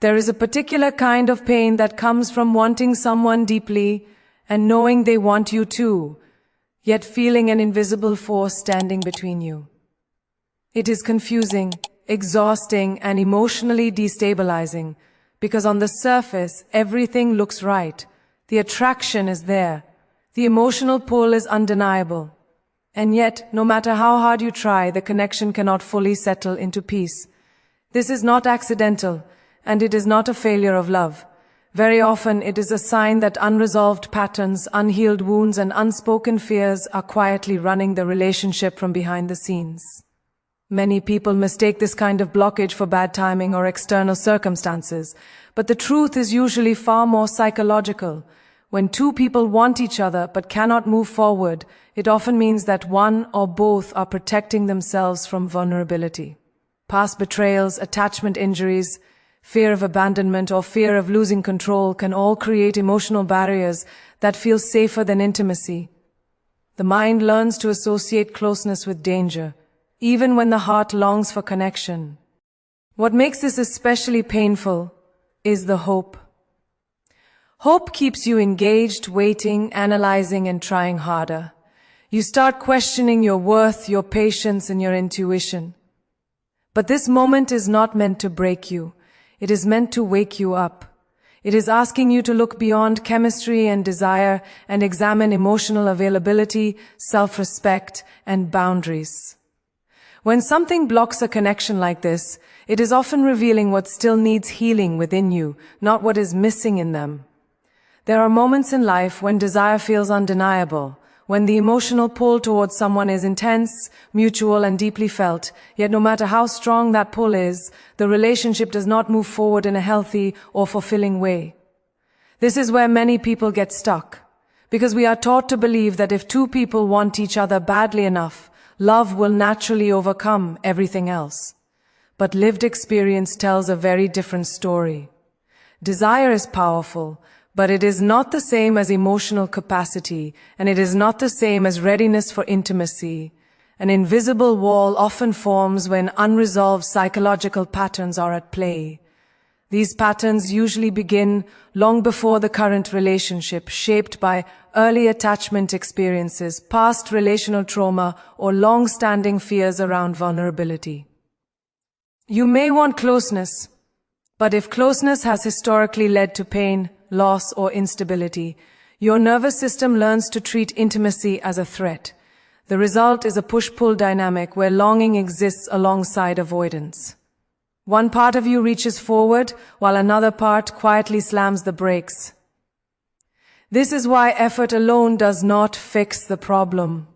There is a particular kind of pain that comes from wanting someone deeply and knowing they want you too, yet feeling an invisible force standing between you. It is confusing, exhausting, and emotionally destabilizing, because on the surface, everything looks right. The attraction is there. The emotional pull is undeniable. And yet, no matter how hard you try, the connection cannot fully settle into peace. This is not accidental, and it is not a failure of love. Very often, it is a sign that unresolved patterns, unhealed wounds, and unspoken fears are quietly running the relationship from behind the scenes. Many people mistake this kind of blockage for bad timing or external circumstances, but the truth is usually far more psychological. When two people want each other but cannot move forward, it often means that one or both are protecting themselves from vulnerability. Past betrayals, attachment injuries, fear of abandonment, or fear of losing control can all create emotional barriers that feel safer than intimacy. The mind learns to associate closeness with danger, even when the heart longs for connection. What makes this especially painful is the hope. Hope keeps you engaged, waiting, analyzing, and trying harder. You start questioning your worth, your patience, and your intuition. But this moment is not meant to break you. It is meant to wake you up. It is asking you to look beyond chemistry and desire and examine emotional availability, self-respect, and boundaries. When something blocks a connection like this, it is often revealing what still needs healing within you, not what is missing in them. There are moments in life when desire feels undeniable, when the emotional pull towards someone is intense, mutual, and deeply felt, yet no matter how strong that pull is, the relationship does not move forward in a healthy or fulfilling way. This is where many people get stuck, because we are taught to believe that if two people want each other badly enough, love will naturally overcome everything else. But lived experience tells a very different story. Desire is powerful, but it is not the same as emotional capacity, and it is not the same as readiness for intimacy. An invisible wall often forms when unresolved psychological patterns are at play. These patterns usually begin long before the current relationship, shaped by early attachment experiences, past relational trauma, or long-standing fears around vulnerability. You may want closeness, but if closeness has historically led to pain, loss, or instability, your nervous system learns to treat intimacy as a threat. The result is a push-pull dynamic where longing exists alongside avoidance. One part of you reaches forward, while another part quietly slams the brakes. This is why effort alone does not fix the problem.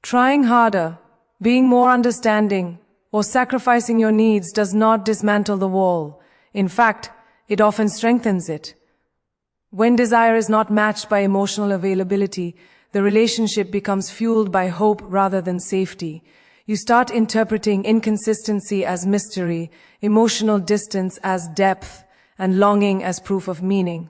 Trying harder, being more understanding, or sacrificing your needs does not dismantle the wall. In fact, it often strengthens it. When desire is not matched by emotional availability, the relationship becomes fueled by hope rather than safety. You start interpreting inconsistency as mystery, emotional distance as depth, and longing as proof of meaning.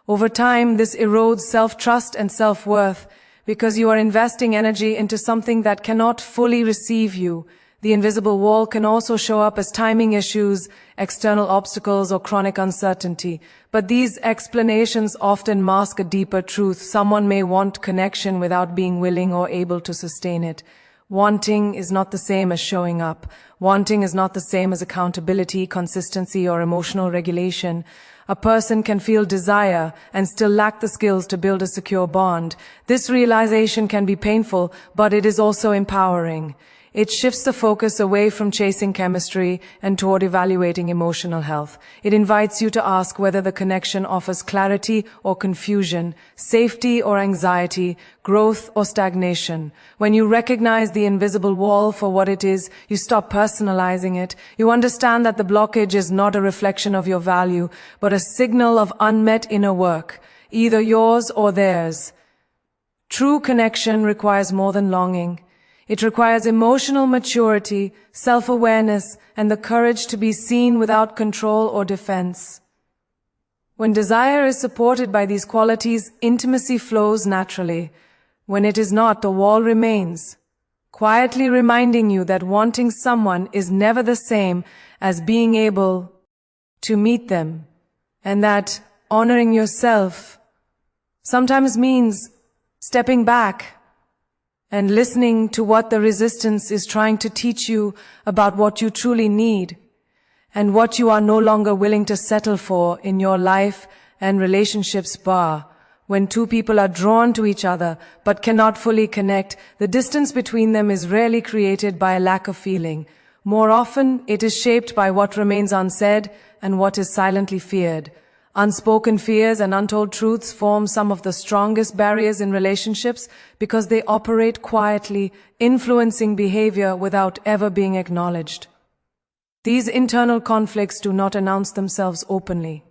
Over time, this erodes self-trust and self-worth because you are investing energy into something that cannot fully receive you. The invisible wall can also show up as timing issues, external obstacles, or chronic uncertainty. But these explanations often mask a deeper truth. Someone may want connection without being willing or able to sustain it. Wanting is not the same as showing up. Wanting is not the same as accountability, consistency, or emotional regulation. A person can feel desire and still lack the skills to build a secure bond. This realization can be painful, but it is also empowering. It shifts the focus away from chasing chemistry and toward evaluating emotional health. It invites you to ask whether the connection offers clarity or confusion, safety or anxiety, growth or stagnation. When you recognize the invisible wall for what it is, you stop personalizing it. You understand that the blockage is not a reflection of your value, but a signal of unmet inner work, either yours or theirs. True connection requires more than longing. It requires emotional maturity, self-awareness, and the courage to be seen without control or defense. When desire is supported by these qualities, intimacy flows naturally. When it is not, the wall remains, quietly reminding you that wanting someone is never the same as being able to meet them, and that honoring yourself sometimes means stepping back and listening to what the resistance is trying to teach you about what you truly need and what you are no longer willing to settle for in your life and relationships. When two people are drawn to each other but cannot fully connect, the distance between them is rarely created by a lack of feeling. More often, it is shaped by what remains unsaid and what is silently feared. Unspoken fears and untold truths form some of the strongest barriers in relationships because they operate quietly, influencing behavior without ever being acknowledged. These internal conflicts do not announce themselves openly.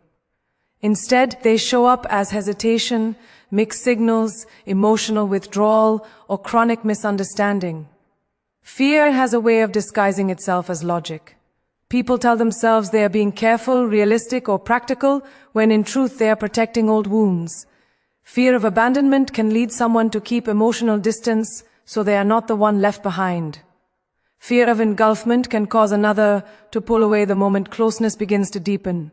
Instead, they show up as hesitation, mixed signals, emotional withdrawal, or chronic misunderstanding. Fear has a way of disguising itself as logic. People tell themselves they are being careful, realistic, or practical, when in truth they are protecting old wounds. Fear of abandonment can lead someone to keep emotional distance so they are not the one left behind. Fear of engulfment can cause another to pull away the moment closeness begins to deepen.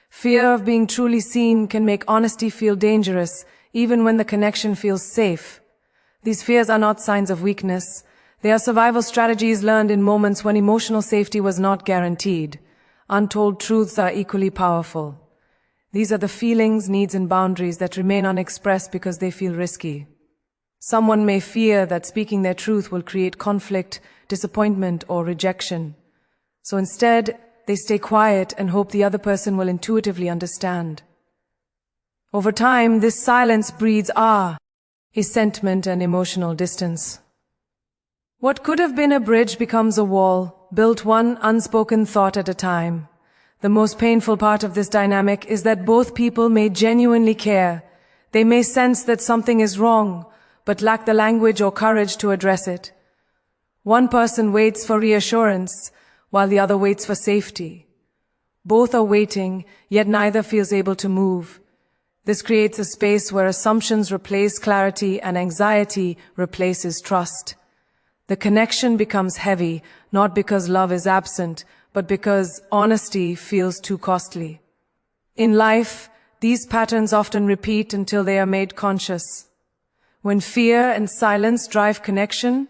Fear of being truly seen can make honesty feel dangerous, even when the connection feels safe. These fears are not signs of weakness. They are survival strategies learned in moments when emotional safety was not guaranteed. Untold truths are equally powerful. These are the feelings, needs, and boundaries that remain unexpressed because they feel risky. Someone may fear that speaking their truth will create conflict, disappointment, or rejection. So instead, they stay quiet and hope the other person will intuitively understand. Over time, this silence breeds resentment and emotional distance. What could have been a bridge becomes a wall, built one unspoken thought at a time. The most painful part of this dynamic is that both people may genuinely care. They may sense that something is wrong, but lack the language or courage to address it. One person waits for reassurance, while the other waits for safety. Both are waiting, yet neither feels able to move. This creates a space where assumptions replace clarity and anxiety replaces trust. The connection becomes heavy, not because love is absent, but because honesty feels too costly. In life, these patterns often repeat until they are made conscious. When fear and silence drive connection,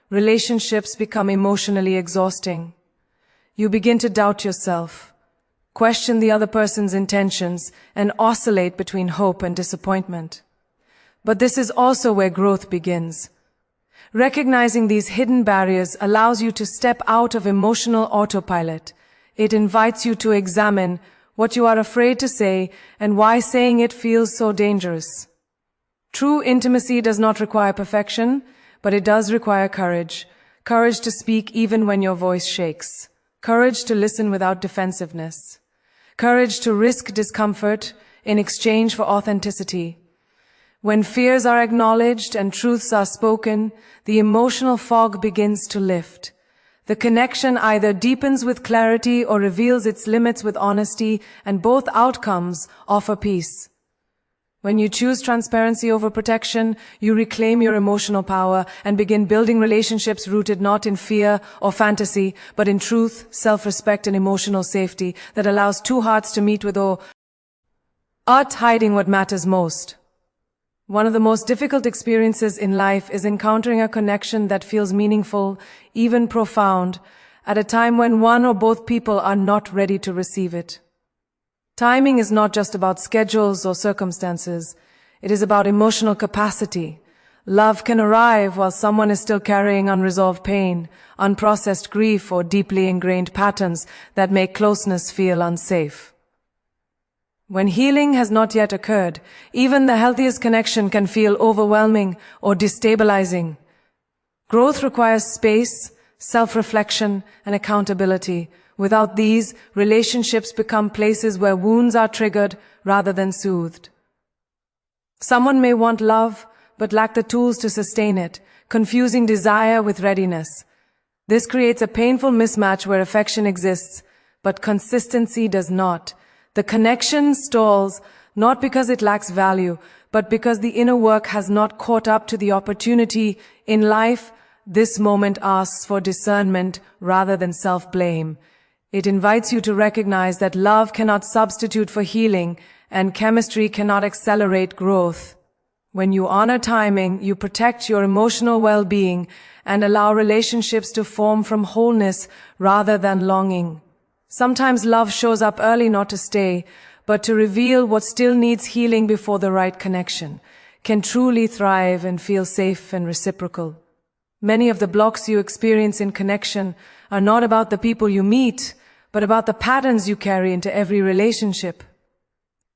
relationships become emotionally exhausting. You begin to doubt yourself, question the other person's intentions, and oscillate between hope and disappointment. But this is also where growth begins. Recognizing these hidden barriers allows you to step out of emotional autopilot. It invites you to examine what you are afraid to say and why saying it feels so dangerous. True intimacy does not require perfection, but it does require courage. Courage to speak even when your voice shakes. Courage to listen without defensiveness. Courage to risk discomfort in exchange for authenticity. When fears are acknowledged and truths are spoken, the emotional fog begins to lift. The connection either deepens with clarity or reveals its limits with honesty, and both outcomes offer peace. When you choose transparency over protection, you reclaim your emotional power and begin building relationships rooted not in fear or fantasy, but in truth, self-respect, and emotional safety that allows two hearts to meet without hiding what matters most. One of the most difficult experiences in life is encountering a connection that feels meaningful, even profound, at a time when one or both people are not ready to receive it. Timing is not just about schedules or circumstances. It is about emotional capacity. Love can arrive while someone is still carrying unresolved pain, unprocessed grief, or deeply ingrained patterns that make closeness feel unsafe. When healing has not yet occurred, even the healthiest connection can feel overwhelming or destabilizing. Growth requires space, self-reflection, and accountability. Without these, relationships become places where wounds are triggered rather than soothed. Someone may want love, but lack the tools to sustain it, confusing desire with readiness. This creates a painful mismatch where affection exists, but consistency does not. The connection stalls, not because it lacks value, but because the inner work has not caught up to the opportunity. In life, this moment asks for discernment rather than self-blame. It invites you to recognize that love cannot substitute for healing and chemistry cannot accelerate growth. When you honor timing, you protect your emotional well-being and allow relationships to form from wholeness rather than longing. Sometimes love shows up early not to stay, but to reveal what still needs healing before the right connection can truly thrive and feel safe and reciprocal. Many of the blocks you experience in connection are not about the people you meet, but about the patterns you carry into every relationship.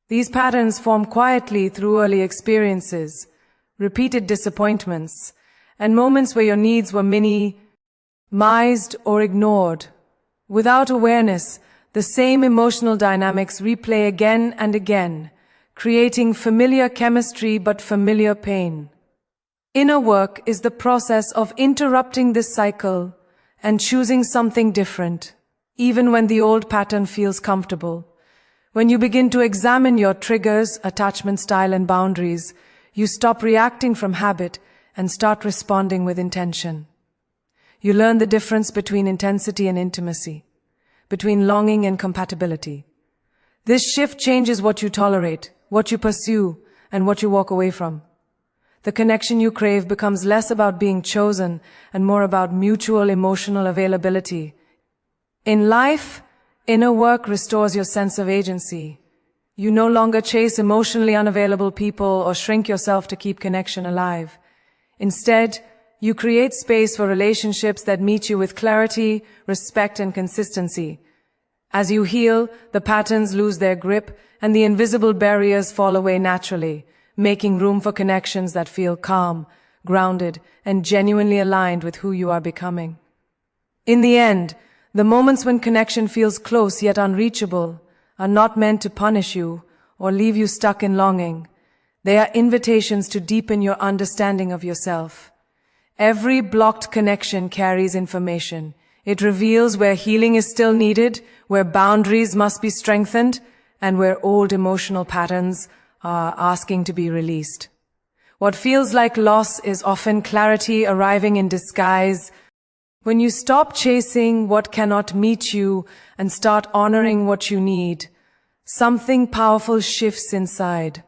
These patterns form quietly through early experiences, repeated disappointments, and moments where your needs were minimized or ignored. Without awareness, the same emotional dynamics replay again and again, creating familiar chemistry but familiar pain. Inner work is the process of interrupting this cycle and choosing something different, even when the old pattern feels comfortable. When you begin to examine your triggers, attachment style, and boundaries, you stop reacting from habit and start responding with intention. You learn the difference between intensity and intimacy, between longing and compatibility. This shift changes what you tolerate, what you pursue, and what you walk away from. The connection you crave becomes less about being chosen and more about mutual emotional availability. In life, inner work restores your sense of agency. You no longer chase emotionally unavailable people or shrink yourself to keep connection alive. Instead, you create space for relationships that meet you with clarity, respect, and consistency. As you heal, the patterns lose their grip and the invisible barriers fall away naturally, making room for connections that feel calm, grounded, and genuinely aligned with who you are becoming. In the end, the moments when connection feels close yet unreachable are not meant to punish you or leave you stuck in longing. They are invitations to deepen your understanding of yourself. Every blocked connection carries information. It reveals where healing is still needed, where boundaries must be strengthened, and where old emotional patterns are asking to be released. What feels like loss is often clarity arriving in disguise. When you stop chasing what cannot meet you and start honoring what you need, something powerful shifts inside.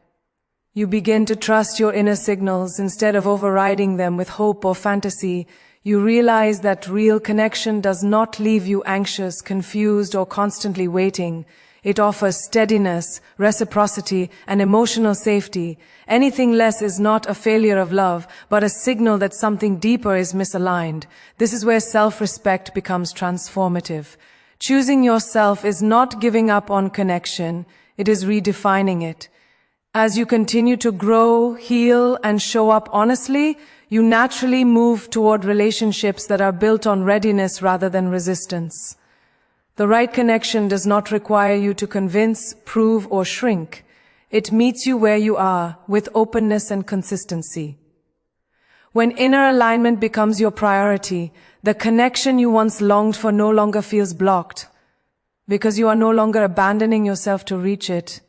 You begin to trust your inner signals instead of overriding them with hope or fantasy. You realize that real connection does not leave you anxious, confused, or constantly waiting. It offers steadiness, reciprocity, and emotional safety. Anything less is not a failure of love, but a signal that something deeper is misaligned. This is where self-respect becomes transformative. Choosing yourself is not giving up on connection, it is redefining it. As you continue to grow, heal, and show up honestly, you naturally move toward relationships that are built on readiness rather than resistance. The right connection does not require you to convince, prove, or shrink. It meets you where you are, with openness and consistency. When inner alignment becomes your priority, the connection you once longed for no longer feels blocked, because you are no longer abandoning yourself to reach it.